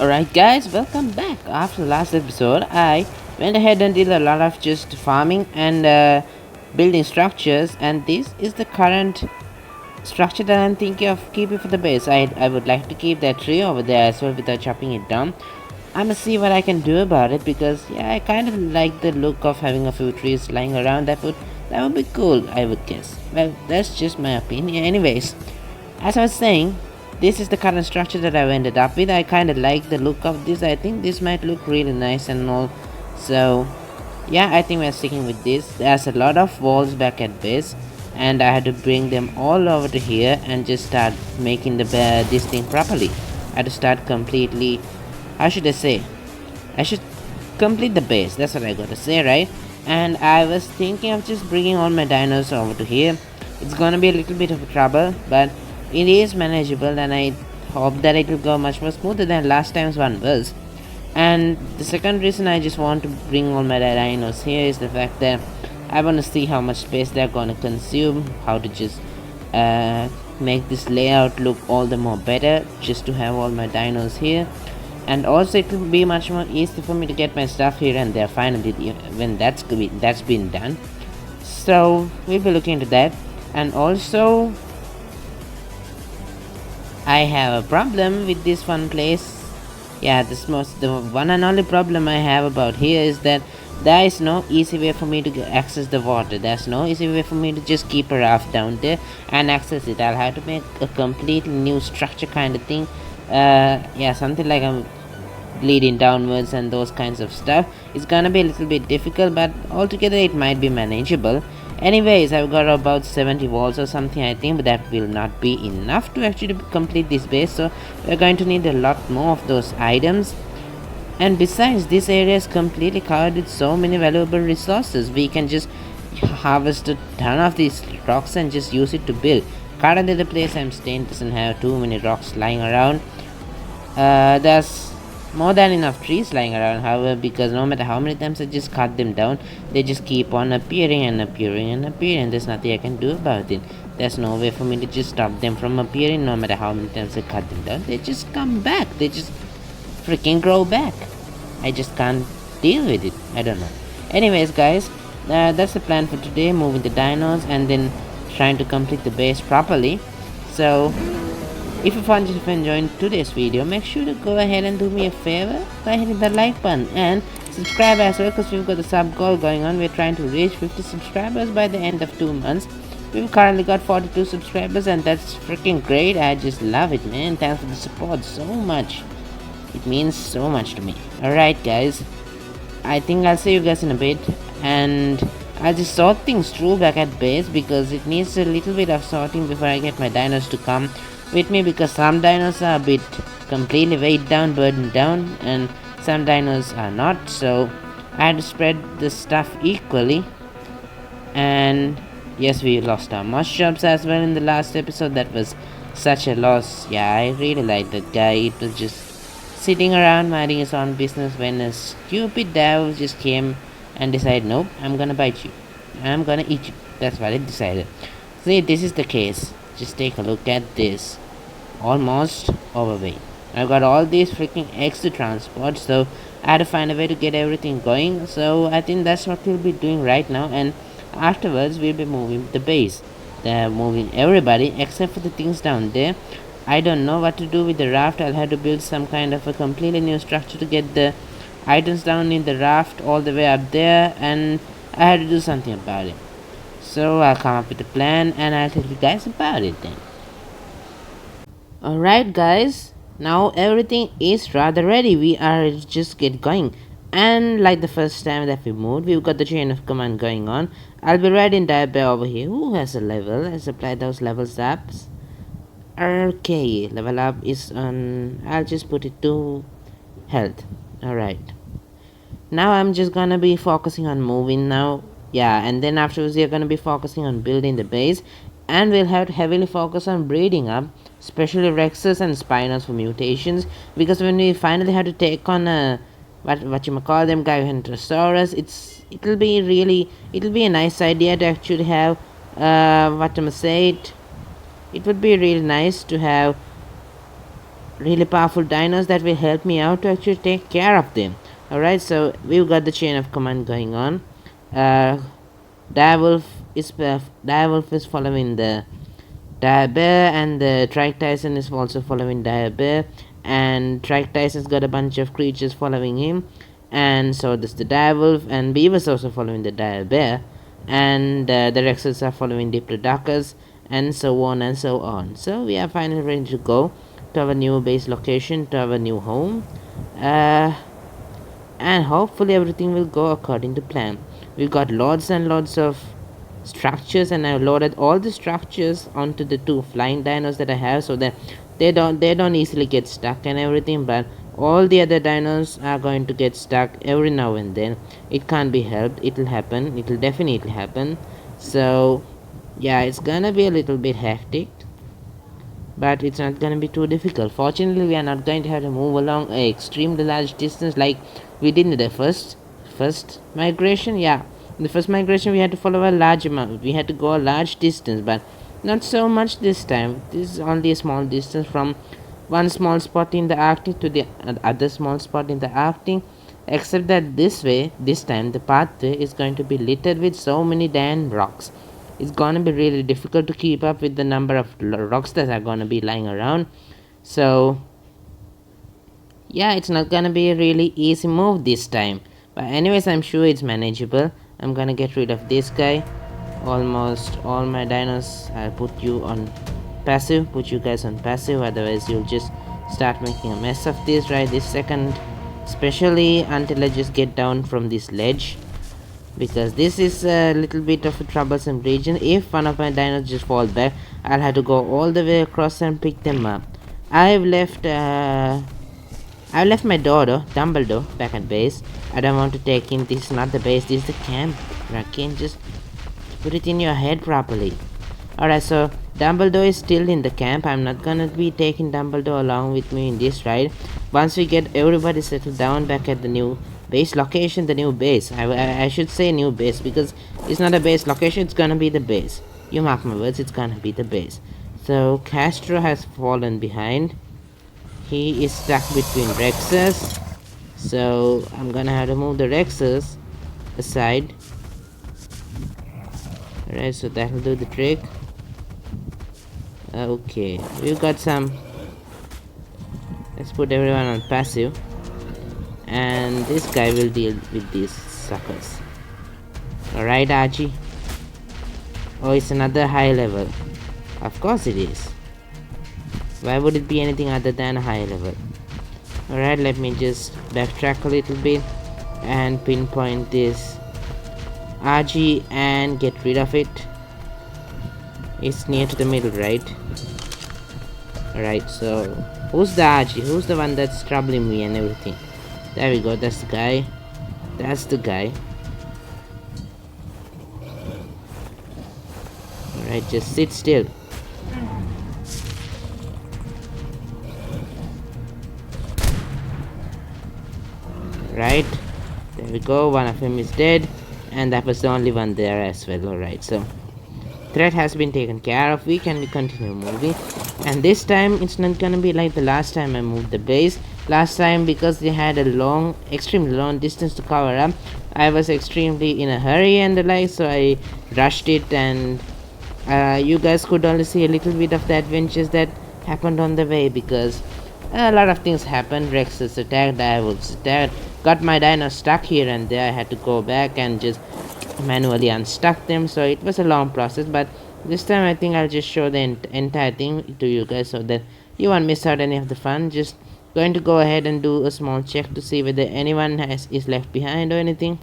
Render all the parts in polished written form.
Alright guys, welcome back. After the last episode, I went ahead and did a lot of just farming and building structures, and this is the current structure that I'm thinking of keeping for the base. I would like to keep that tree over there as well without chopping it down. I'ma see what I can do about it because yeah, I kind of like the look of having a few trees lying around. That would be cool, I would guess. Well, that's just my opinion. Anyways, as I was saying, this is the current structure that I've ended up with. I kind of like the look of this. I think this might look really nice and all. So yeah, I think we're sticking with this. There's a lot of walls back at base, and I had to bring them all over to here and just start making this thing properly. I had to start completely. How should I say? I should complete the base. That's what I gotta say, right? And I was thinking of just bringing all my dinos over to here. It's gonna be a little bit of a trouble, but it is manageable, and I hope that it will go much more smoother than last time's one was. And the second reason I just want to bring all my dinos here is the fact that I want to see how much space they're gonna consume, how to just make this layout look all the more better, just to have all my dinos here. And also it will be much more easy for me to get my stuff here and there finally when that's been done. So we'll be looking into that. And also I have a problem with this one place. Yeah, the one and only problem I have about here is that there is no easy way for me to access the water. There's no easy way for me to just keep a raft down there and access it. I'll have to make a completely new structure kind of thing. Yeah, something like a leading downwards and those kinds of stuff. It's gonna be a little bit difficult, but altogether it might be manageable. Anyways, I've got about 70 walls or something, I think, but that will not be enough to actually complete this base, so we're going to need a lot more of those items. And besides, this area is completely covered with so many valuable resources. We can just harvest a ton of these rocks and just use it to build. Currently the place I'm staying doesn't have too many rocks lying around. There's more than enough trees lying around, however, because no matter how many times I just cut them down, they just keep on appearing and appearing and appearing. There's nothing I can do about it. There's no way for me to just stop them from appearing. No matter how many times I cut them down, they just come back. They just freaking grow back. I just can't deal with it. I don't know. Anyways guys, that's the plan for today, moving the dinos and then trying to complete the base properly. So if you found yourself enjoying today's video, make sure to go ahead and do me a favor by hitting the like button and subscribe as well, because we've got the sub goal going on. We're trying to reach 50 subscribers by the end of 2 months. We've currently got 42 subscribers, and that's freaking great. I just love it, man. Thanks for the support so much. It means so much to me. Alright guys, I think I'll see you guys in a bit, and I'll just sort things through back at base because it needs a little bit of sorting before I get my dinos to come with me, because some dinos are a bit completely weighed down, burdened down, and some dinos are not, so I had to spread the stuff equally. And yes, we lost our hardships as well in the last episode. That was such a loss. Yeah, I really liked that guy. It was just sitting around minding his own business when a stupid devil just came and decided, nope, I'm gonna bite you, I'm gonna eat you. That's what it decided. See, this is the case. Just take a look at this. Almost overweight. I've got all these freaking eggs to transport, so I had to find a way to get everything going. So I think that's what we'll be doing right now, and afterwards we'll be moving the base. They're moving everybody except for the things down there. I don't know what to do with the raft. I'll have to build some kind of a completely new structure to get the items down in the raft all the way up there, and I had to do something about it. So I'll come up with a plan and I'll tell you guys about it then. Alright guys, now everything is rather ready. We are just get going. And like the first time that we moved, we've got the chain of command going on. I'll be right in that bay over here. Who has a level? Let's apply those levels up. Okay, level up is on, I'll just put it to health. Alright. Now I'm just gonna be focusing on moving now. Yeah, and then afterwards we're gonna be focusing on building the base, and we'll have to heavily focus on breeding up, especially Rexes and Spinos for mutations, because when we finally have to take on a what you call them, Giganotosaurus, it'll be a nice idea to actually have it would be really nice to have really powerful dinos that will help me out to actually take care of them. Alright, so we've got the chain of command going on. uh, Direwolf is following the Direbear, and the Trike Tyson is also following Direbear, and Trike Tyson's got a bunch of creatures following him, and so does the Direwolf, and Beaver's also following the Direbear, and the Rexes are following Diplodocus, and so on and so on. So we are finally ready to go to our new base location, to our new home, and hopefully everything will go according to plan. We've got lots and lots of structures, and I've loaded all the structures onto the 2 flying dinos that I have, so that they don't easily get stuck and everything, but all the other dinos are going to get stuck every now and then. It can't be helped. It'll happen. It'll definitely happen. So yeah, it's gonna be a little bit hectic, but it's not gonna be too difficult. Fortunately, we are not going to have to move along a extremely large distance like we did in the first migration. Yeah, in the first migration we had to follow a large amount. We had to go a large distance, but not so much this time. This is only a small distance from one small spot in the Arctic to the other small spot in the Arctic. Except that this time, the pathway is going to be littered with so many damn rocks. It's gonna be really difficult to keep up with the number of rocks that are gonna be lying around. So yeah, it's not gonna be a really easy move this time, but anyways, I'm sure it's manageable. I'm gonna get rid of this guy. Almost all my dinos, I'll put you on passive, put you guys on passive, otherwise you'll just start making a mess of this right this second, especially until I just get down from this ledge, because this is a little bit of a troublesome region. If one of my dinos just falls back, I'll have to go all the way across and pick them up. I've left my Dumbledore back at base. I don't want to take him. This is not the base, this is the camp. Drakane, just put it in your head properly. Alright, so Dumbledore is still in the camp. I'm not gonna be taking Dumbledore along with me in this ride. Once we get everybody settled down back at the new base location, the new base. I should say new base, because it's not a base location, it's gonna be the base. You mark my words, it's gonna be the base. So Castro has fallen behind. He is stuck between Rexes. So I'm gonna have to move the Rexes aside. Alright, so that'll do the trick. Okay, we've got some. Let's put everyone on passive, and this guy will deal with these suckers. Alright, Archie. Oh, it's another high level. Of course it is. Why would it be anything other than a high level? Alright, let me just backtrack a little bit and pinpoint this RG and get rid of it. It's near to the middle, right? Alright, so who's the RG? Who's the one that's troubling me and everything? There we go, that's the guy. That's the guy. Alright, just sit still. Right, there we go, one of him is dead, and that was the only one there as well. Alright, so threat has been taken care of. We can continue moving, and this time it's not gonna be like the last time I moved the base. Last time, because they had a extremely long distance to cover up, I was extremely in a hurry and the like, so I rushed it, and you guys could only see a little bit of the adventures that happened on the way, because a lot of things happened. Rexes attacked, Direwolves attacked, got my dinos stuck here and there. I had to go back and just manually unstuck them, so it was a long process, but this time I think I'll just show the entire thing to you guys so that you won't miss out any of the fun. Just going to go ahead and do a small check to see whether anyone is left behind or anything.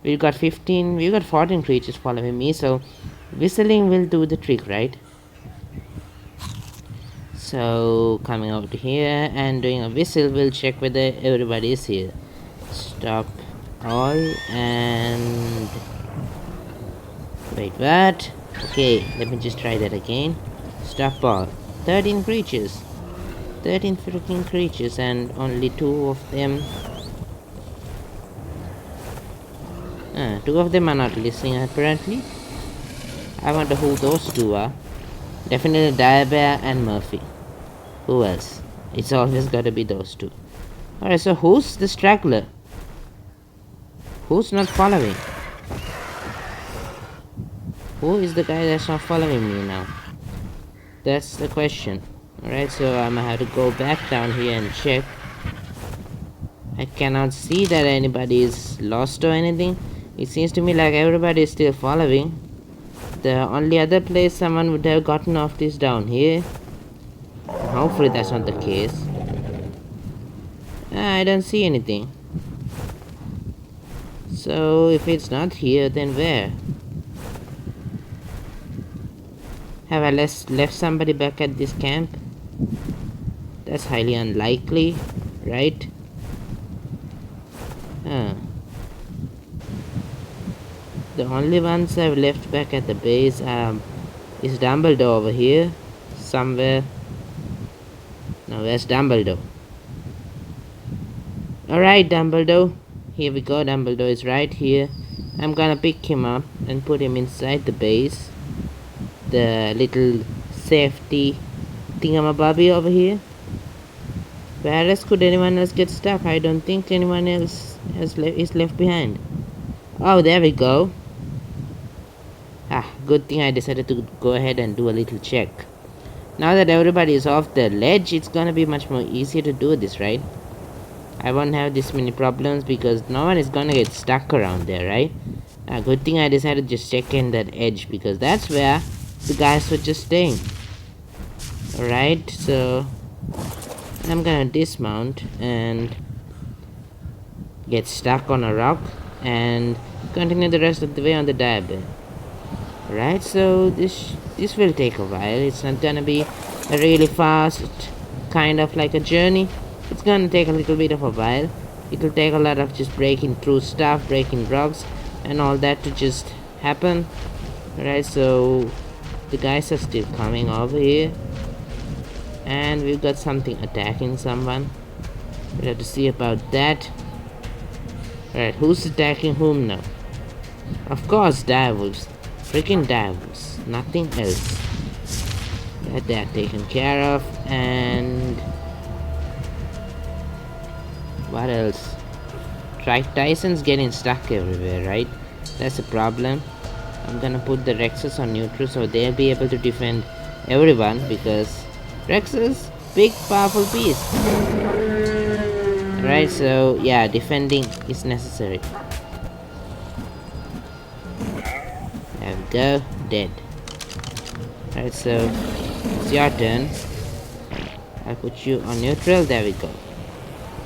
We've got 14 creatures following me, so whistling will do the trick, right? So coming over here and doing a whistle will check whether everybody is here. Stop all and wait, what? Okay, let me just try that again. Stop all. 13 creatures. 13 freaking creatures, and only 2 of them. 2 of them are not listening apparently. I wonder who those 2 are. Definitely Direbear and Murphy. Who else? It's always gotta be those two. Alright, so who's the straggler? Who's not following? Who is the guy that's not following me now? That's the question. Alright, so I'm gonna have to go back down here and check. I cannot see that anybody is lost or anything. It seems to me like everybody is still following. The only other place someone would have gotten off is down here. Hopefully that's not the case. I don't see anything. So if it's not here, then where? Have I left somebody back at this camp? That's highly unlikely, right? The only ones I've left back at the base is Dumbledore over here. Somewhere. Now where's Dumbledore? Alright, Dumbledore. Here we go, Dumbledore is right here. I'm gonna pick him up and put him inside the base. The little safety thingamabobby over here. Where else could anyone else get stuck? I don't think anyone else is left behind. Oh, there we go. Good thing I decided to go ahead and do a little check. Now that everybody is off the ledge, it's gonna be much more easier to do this, right? I won't have this many problems because no one is gonna get stuck around there, right? Good thing I decided to just check in that edge because that's where the guys were just staying. Alright, so I'm gonna dismount and get stuck on a rock and continue the rest of the way on the diagram. Right, so this will take a while. It's not gonna be a really fast kind of like a journey. It's gonna take a little bit of a while. It'll take a lot of just breaking through stuff, breaking rocks and all that to just happen. Alright, so the guys are still coming over here and we've got something attacking someone. We'll have to see about that. Alright, who's attacking whom now? Of course, direwolves. Freaking direwolves. Nothing else. That they're taken care of. And what else? Titanosaurs getting stuck everywhere, right? That's a problem. I'm gonna put the Rexes on neutral so they'll be able to defend everyone because Rexes, big powerful beast. Right, so yeah, defending is necessary. There we go, dead. Right, so it's your turn. I'll put you on neutral, there we go.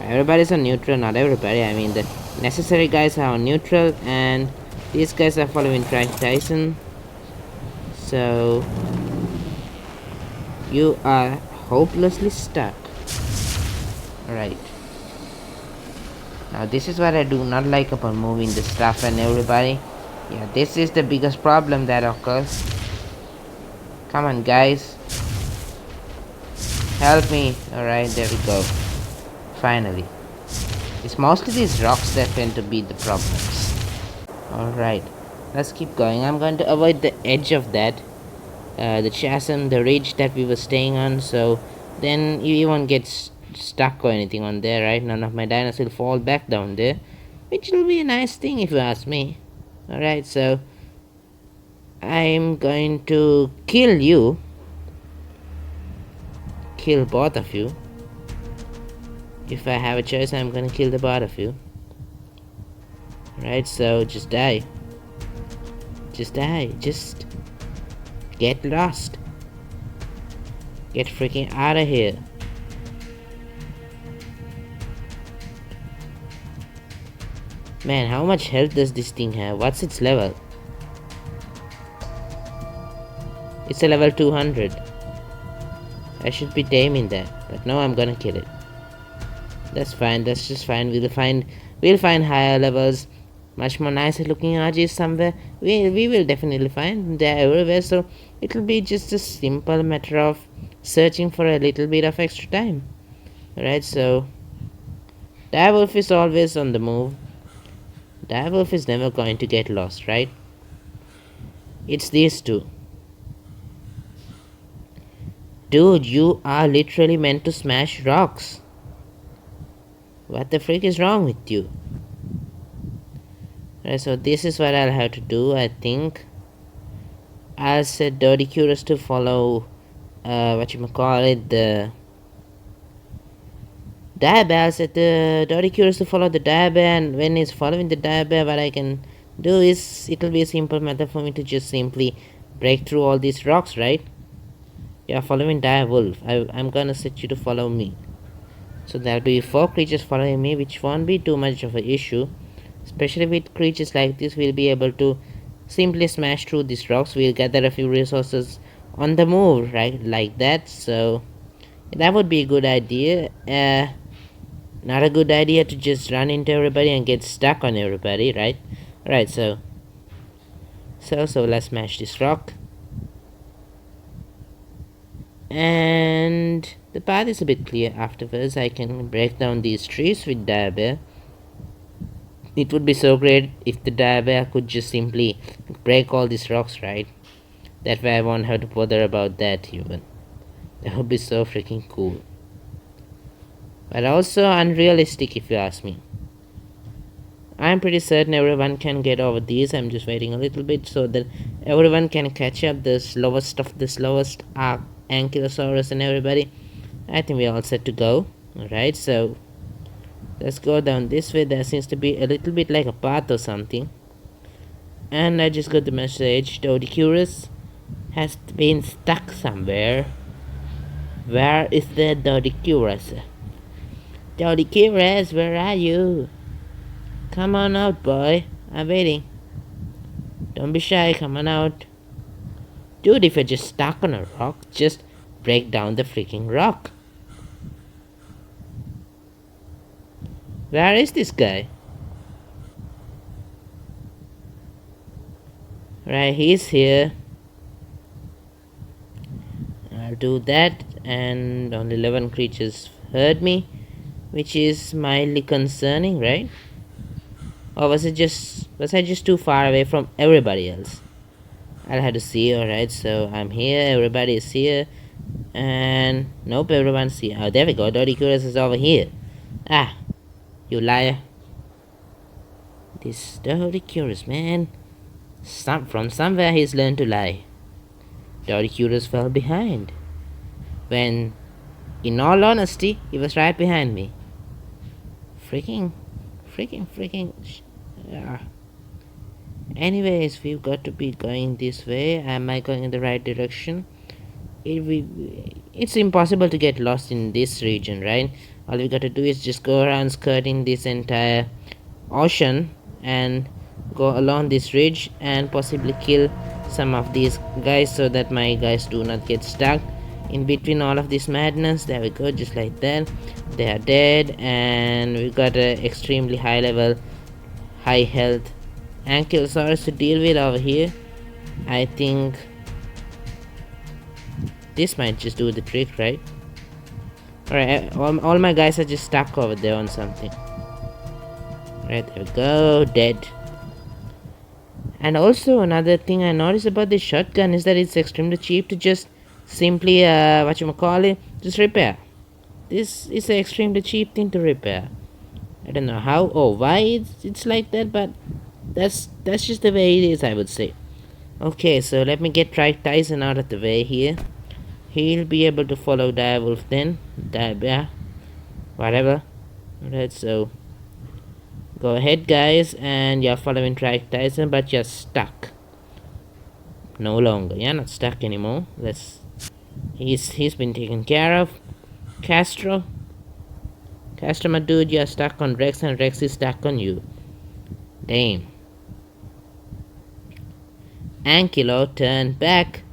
Everybody's on neutral, not everybody, I mean the necessary guys are on neutral and these guys are following Tyson. So you are hopelessly stuck. Alright. Now this is what I do not like about moving the stuff and everybody. Yeah, this is the biggest problem that occurs. Come on guys. Help me. Alright, there we go. Finally. It's mostly these rocks that tend to be the problems. Alright. Let's keep going. I'm going to avoid the edge of that. The chasm, the ridge that we were staying on. So then you won't get stuck or anything on there, right? None of my dinos will fall back down there. Which will be a nice thing if you ask me. Alright, so I'm going to kill you. Kill both of you. If I have a choice, I'm gonna kill the both of you. Right, so just die. Just die. Just get lost. Get freaking out of here. Man, how much health does this thing have? What's its level? It's a level 200. I should be taming that, but no, I'm gonna kill it. That's fine, that's just fine. We'll find higher levels, much more nicer looking RGs somewhere. We will definitely find. They're everywhere, so it'll be just a simple matter of searching for a little bit of extra time. Alright, so Direwolf is always on the move. Direwolf is never going to get lost, right? It's these two. Dude, you are literally meant to smash rocks. What the freak is wrong with you? Right, so this is what I'll have to do, I think. I'll set Dirty Curious to follow, what you call it, the diabear. I'll set the Dirty Curious to follow the diabear, and when it's following the diabear, what I can do is, it'll be a simple method for me to just simply break through all these rocks, right? You're following Direwolf. I'm gonna set you to follow me. So there'll be 4 creatures following me, which won't be too much of an issue. Especially with creatures like this, we'll be able to simply smash through these rocks. We'll gather a few resources on the move, right? Like that. So that would be a good idea. Not a good idea to just run into everybody and get stuck on everybody, right? Alright, so let's smash this rock. And the path is a bit clear afterwards. I can break down these trees with diabear. It would be so great if the diabear could just simply break all these rocks, right? That way I won't have to bother about that even. That would be so freaking cool. But also unrealistic if you ask me. I'm pretty certain everyone can get over these. I'm just waiting a little bit so that everyone can catch up. The slowest of the slowest Ark Ankylosaurus and everybody. I think we're all set to go. Alright, so let's go down this way. There seems to be a little bit like a path or something. And I just got the message. Direwolf has been stuck somewhere. Where is the Direwolf? Direwolf, where are you? Come on out, boy. I'm waiting. Don't be shy, come on out. Dude, if you're just stuck on a rock, just break down the freaking rock. Where is this guy? Right, he's here. I'll do that, and only 11 creatures heard me, which is mildly concerning, right? Or was I just too far away from everybody else? I'll have to see. Alright, so I'm here, everybody is here, and nope, everyone's here. Oh, there we go, Direwolf is over here. Ah, you liar. This Direwolf, man. From somewhere he's learned to lie. Direwolf fell behind. When, in all honesty, he was right behind me. Freaking. Anyways, we've got to be going this way. Am I going in the right direction? It's impossible to get lost in this region, right? All we got to do is just go around skirting this entire ocean and go along this ridge and possibly kill some of these guys so that my guys do not get stuck in between all of this madness. There we go, just like that. They are dead, and we got a extremely high level, high health Ankylosaurus to deal with over here. I think this might just do the trick, right? Alright, all my guys are just stuck over there on something. Right, there we go, dead. And also another thing I noticed about this shotgun is that it's extremely cheap to just simply just repair. This is an extremely cheap thing to repair. I don't know how or why it's like that, but that's just the way it is, I would say. Okay, so let me get Tyson out of the way here. He'll be able to follow Direwolf then. Direbear. Whatever. Alright, so go ahead, guys, and you're following Tyson, but you're stuck. No longer. You're not stuck anymore. He's been taken care of. Castro, my dude, you're stuck on Rex, and Rex is stuck on you. Damn. Ankylo, turn back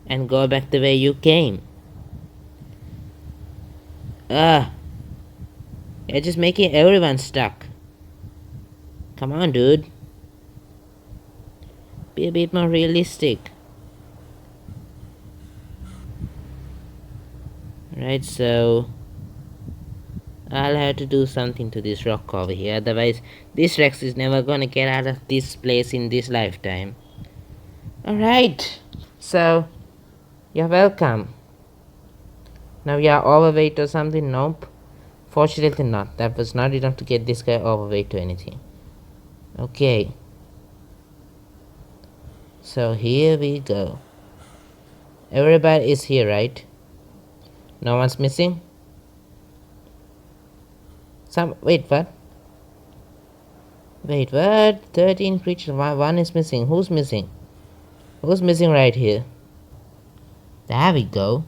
and go back the way you came. You're just making everyone stuck. Come on, dude. Be a bit more realistic. Right, so I'll have to do something to this rock over here. Otherwise, this Rex is never gonna get out of this place in this lifetime. Alright, so you're welcome. Now we are overweight or something? Nope. Fortunately not. That was not enough to get this guy overweight or anything. Okay. So here we go. Everybody is here, right? No one's missing? Wait, what? Wait, what? 13 creatures. One is missing. Who's missing? Who's missing right here? There we go.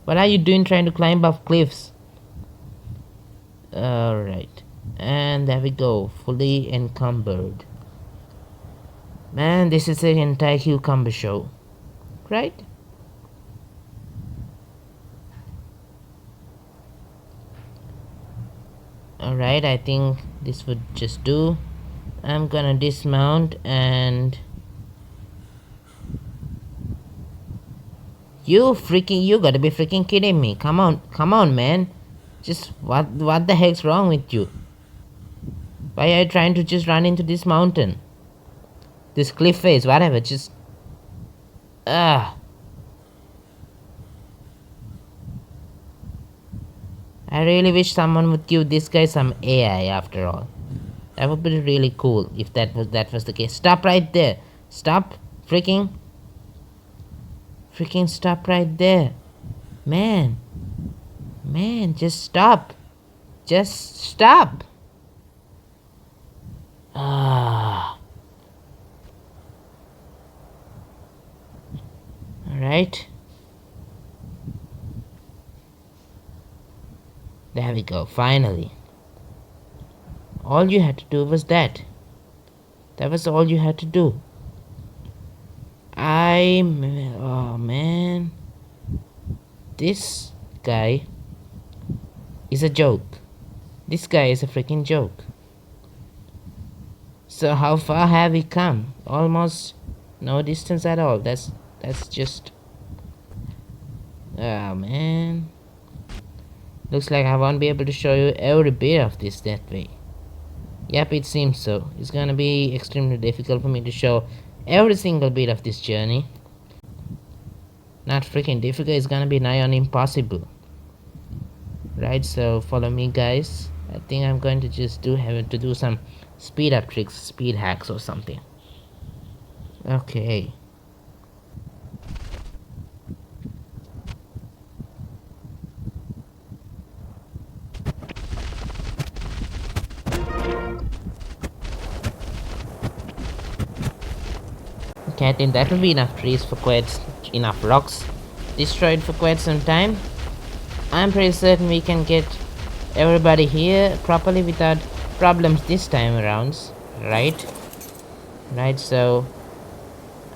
What are you doing trying to climb up cliffs? Alright. And there we go. Fully encumbered. Man, this is an entire cucumber show. Right? Alright, I think this would just do. I'm gonna dismount and... You gotta be freaking kidding me. Come on, man. Just, what the heck's wrong with you? Why are you trying to just run into this mountain? This cliff face, whatever, just... I really wish someone would give this guy some AI after all. That would be really cool if that was the case. Stop right there. Stop. Freaking stop right there. Man, just stop. Just stop. Alright. There we go, finally. All you had to do was that. That was all you had to do. Oh man. This guy is a joke. This guy is a freaking joke. So how far have we come? Almost no distance at all. That's just... Oh man. Looks like I won't be able to show you every bit of this that way. Yep, it seems so. It's gonna be extremely difficult for me to show every single bit of this journey. Not freaking difficult, it's gonna be nigh on impossible. Right, so follow me guys. I think I'm going to just have to do some speed up tricks, speed hacks or something. Okay. Okay, I think that will be enough trees for enough rocks destroyed for quite some time. I'm pretty certain we can get everybody here properly without problems this time around, right? Right, so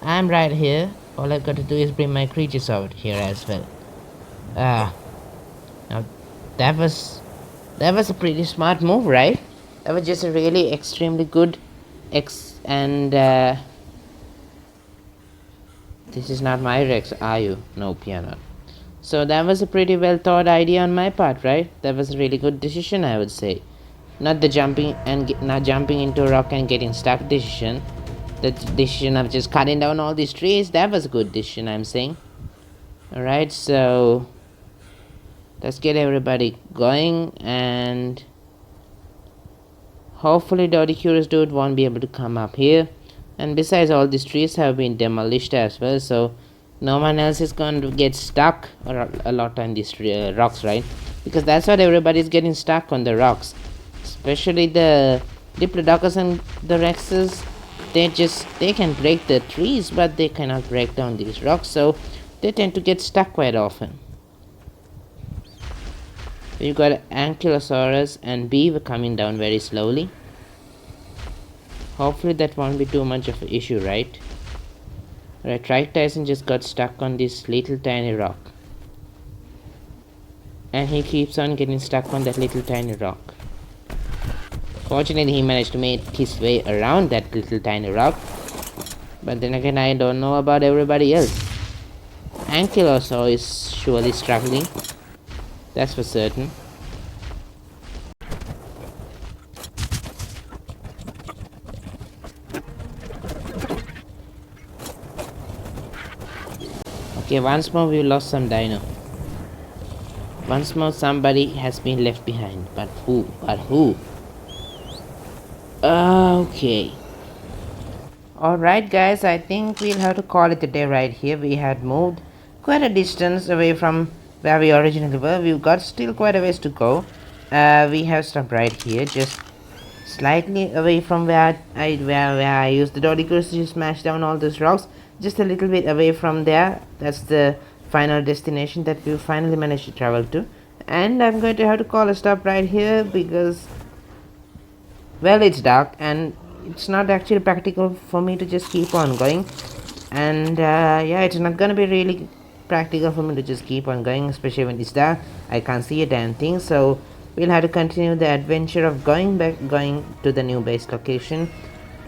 I'm right here. All I've got to do is bring my creatures out here as well. Now that was a pretty smart move, right? That was just a really extremely good this is not my Rex, are you? Nope, you're not. So that was a pretty well thought idea on my part, right? That was a really good decision, I would say. Not the jumping into a rock and getting stuck decision. The decision of just cutting down all these trees, that was a good decision, I'm saying. Alright, so let's get everybody going, and hopefully the curious dude won't be able to come up here. And besides, all these trees have been demolished as well, so no one else is going to get stuck a lot on these rocks, right? Because that's what everybody's getting stuck on, the rocks. Especially the Diplodocus and the Rexes. They can break the trees, but they cannot break down these rocks, so they tend to get stuck quite often. We've got Ankylosaurus and Beaver coming down very slowly. Hopefully that won't be too much of an issue, right? Right, Trike Tyson just got stuck on this little tiny rock. And he keeps on getting stuck on that little tiny rock. Fortunately, he managed to make his way around that little tiny rock. But then again, I don't know about everybody else. Ankylosaurus is surely struggling. That's for certain. Okay, once more we lost some dino. Once more, somebody has been left behind. But who? But who? Okay. Alright guys, I think we'll have to call it a day right here. We had moved quite a distance away from where we originally were. We've got still quite a ways to go. We have stopped right here, just slightly away from where I used the dolly cruiser to smash down all those rocks. Just a little bit away from there. That's the final destination that we finally managed to travel to. And I'm going to have to call a stop right here because, well, it's dark and it's not actually practical for me to just keep on going. And yeah, it's not gonna be really practical for me to just keep on going, especially when it's dark. I can't see a damn thing, so we'll have to continue the adventure of going to the new base location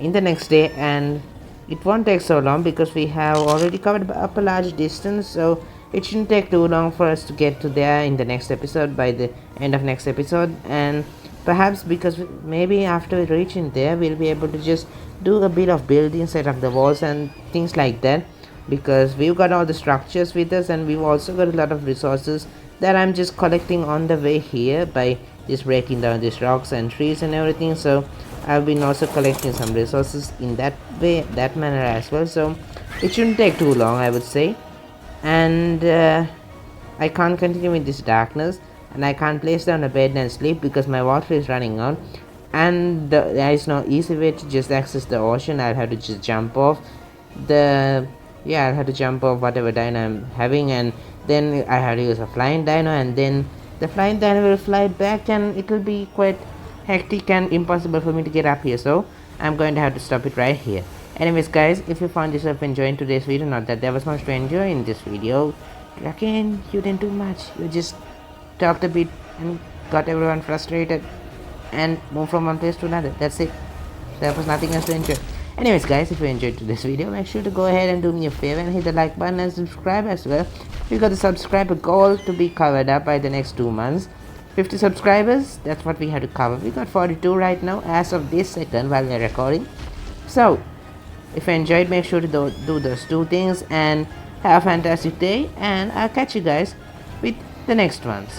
in the next day. And it won't take so long because we have already covered up a large distance, so it shouldn't take too long for us to get to there in the next episode, by the end of next episode. And perhaps because maybe after reaching there we'll be able to just do a bit of building, set up the walls and things like that, because we've got all the structures with us and we've also got a lot of resources that I'm just collecting on the way here by just breaking down these rocks and trees and everything. So I've been also collecting some resources in that way, that manner as well, so it shouldn't take too long, I would say. And I can't continue with this darkness, and I can't place down a bed and sleep because my water is running out, and there is no easy way to just access the ocean. I'll have to just jump off I'll have to jump off whatever dino I'm having, and then I have to use a flying dino, and then the flying dino will fly back and it will be quite hectic and impossible for me to get up here, so I'm going to have to stop it right here. Anyways guys, if you found yourself enjoying today's video, not that there was much to enjoy in this video, Drakane, you didn't do much. You just talked a bit and got everyone frustrated and moved from one place to another. That's it. There was nothing else to enjoy. Anyways guys, if you enjoyed today's video, make sure to go ahead and do me a favor and hit the like button and subscribe as well. We got the subscriber goal to be covered up by the next 2 months. 50 subscribers, that's what we had to cover. We got 42 right now as of this second while we're recording. So if you enjoyed, make sure to do those 2 things and have a fantastic day, and I'll catch you guys with the next ones.